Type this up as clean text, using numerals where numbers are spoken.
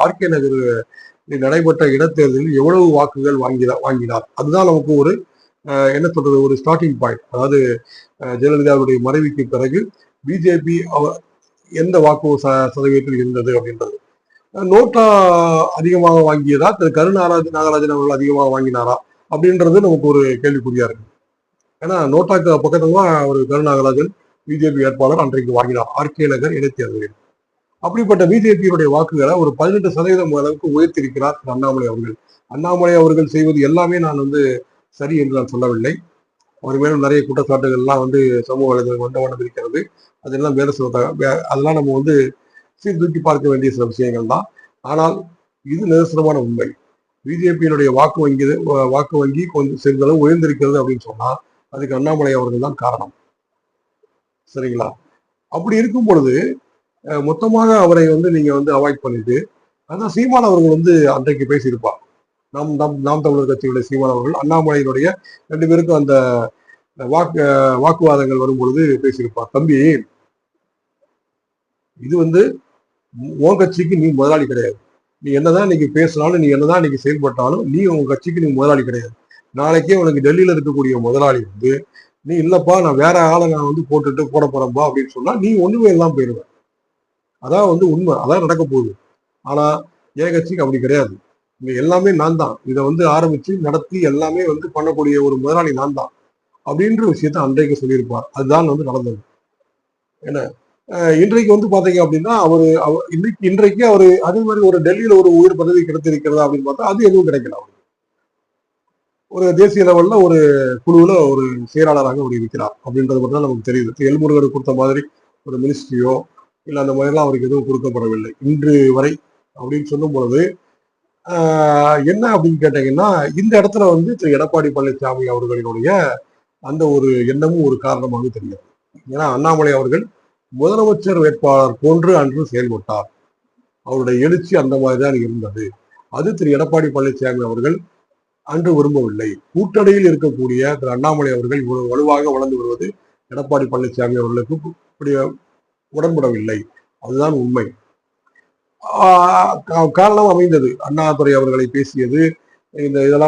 RK நகர் நடைபெற்ற இடைத்தேர்தலில் எவ்வளவு வாக்குகள் வாங்கினார். அதுதான் நமக்கு ஒரு என்ன சொல்றது, ஒரு ஸ்டார்டிங் பாயிண்ட். அதாவது ஜெயலலிதாவுடைய மறைவுக்கு பிறகு பிஜேபி எந்த வாக்கு சதவீதத்தில் இருந்தது அப்படின்றது. நோட்டா அதிகமாக வாங்கியதா, திரு நாகராஜன் அவர்கள் அதிகமாக வாங்கினாரா அப்படின்றது நமக்கு ஒரு கேள்விக்குறியா இருக்கு. ஏன்னா நோட்டாக்கு பக்கத்துல தான் ஒரு நாகராஜன் பிஜேபி வேட்பாளர் அன்றைக்கு வாங்கினார் ஆர்கே நகர் இடைத்தேர்தலில். அப்படிப்பட்ட பிஜேபியுடைய வாக்குகளை ஒரு 18% அளவுக்கு உயர்த்தியிருக்கிறார் அண்ணாமலை அவர்கள். அண்ணாமலை அவர்கள் செய்வது எல்லாமே நான் சரி என்று நான் சொல்லவில்லை. அவர் மேலும் நிறைய குற்றச்சாட்டுகள் எல்லாம் சமூக வலைதளம் இருக்கிறது. அதெல்லாம் அதெல்லாம் நம்ம சீர்தூக்கி பார்க்க வேண்டிய சில விஷயங்கள் தான். ஆனால் இது நிதர்சனமான உண்மை. பிஜேபியினுடைய வாக்கு வங்கி கொஞ்சம் சிறிதளவு உயர்ந்திருக்கிறது அப்படின்னு சொன்னா அதுக்கு அண்ணாமலை அவர்கள் தான் காரணம். சரிங்களா? அப்படி இருக்கும் பொழுது மொத்தமாக அவரை நீங்க அவாய்ட் பண்ணிட்டு, அதான் சீமான் அவர்கள் அன்றைக்கு பேசியிருப்பார். நாம் தமிழர் கட்சியுடைய சீமான் அவர்கள் அண்ணாமலையினுடைய 2 பேருக்கும் அந்த வாக்குவாதங்கள் வரும் பொழுது பேசியிருப்பார். தம்பி, இது உன் கட்சிக்கு நீ முதலாளி கிடையாது. நீ என்னதான் இன்னைக்கு பேசினாலும், நீ என்னதான் இன்னைக்கு செயல்பட்டாலும், நீ உங்க கட்சிக்கு நீ முதலாளி கிடையாது. நாளைக்கே உனக்கு டெல்லியில இருக்கக்கூடிய முதலாளி நீ இல்லப்பா, நான் வேற ஆளை நான் போட்டுட்டு போட போறேன்பா அப்படின்னு சொன்னா நீ ஒண்ணுமே எல்லாம் போயிருவேன். அதான் உண்மை, அதான் நடக்க போகுது. ஆனா என் கட்சிக்கு அப்படி கிடையாது. இங்க எல்லாமே நான் தான். இதை ஆரம்பிச்சு நடத்தி எல்லாமே பண்ணக்கூடிய ஒரு முதலாளி நான் தான் அப்படின்ற விஷயத்த அன்றைக்கு சொல்லியிருப்பார். அதுதான் நடந்தது. என்ன இன்றைக்கு பாத்தீங்க அப்படின்னா இன்றைக்கு அவரு அதே மாதிரி ஒரு டெல்லியில ஒரு உயர் பதவி கிடைத்திருக்கிறதா அப்படின்னு பார்த்தா அது எதுவும் கிடைக்கல. ஒரு தேசிய லெவல்ல ஒரு குழுவுல ஒரு செயலாளராக அவர் இருக்கிறார் அப்படின்றது மட்டும் தான் நமக்கு தெரியுது. எல்முருகர் கொடுத்த மாதிரி ஒரு மினிஸ்ட்ரியோ இல்ல அந்த மாதிரிலாம் அவருக்கு எதுவும் கொடுக்கப்படவில்லை இன்று வரை. அப்படின்னு சொல்லும் பொழுது என்ன அப்படின்னு கேட்டீங்கன்னா, இந்த இடத்துல திரு எடப்பாடி பழனிசாமி அவர்களினுடைய அந்த ஒரு எண்ணமும் ஒரு காரணமாக தெரியும். ஏன்னா அண்ணாமலை அவர்கள் முதலமைச்சர் வேட்பாளர் போன்று அன்று செயல்பட்டார். அவருடைய எழுச்சி அந்த மாதிரிதான் இருந்தது. அது திரு எடப்பாடி பழனிசாமி அவர்கள் அன்று விரும்பவில்லை. கூட்டணியில் இருக்கக்கூடிய திரு அண்ணாமலை அவர்கள் இவ்வளவு வலுவாக வளர்ந்து வருவது எடப்பாடி பழனிசாமி அவர்களுக்கு உடன்படவில்லை. அதுதான் உண்மை. காரணம் அமைந்தது. அண்ணாதுரை அவர்களை பேசியது, இதெல்லாம்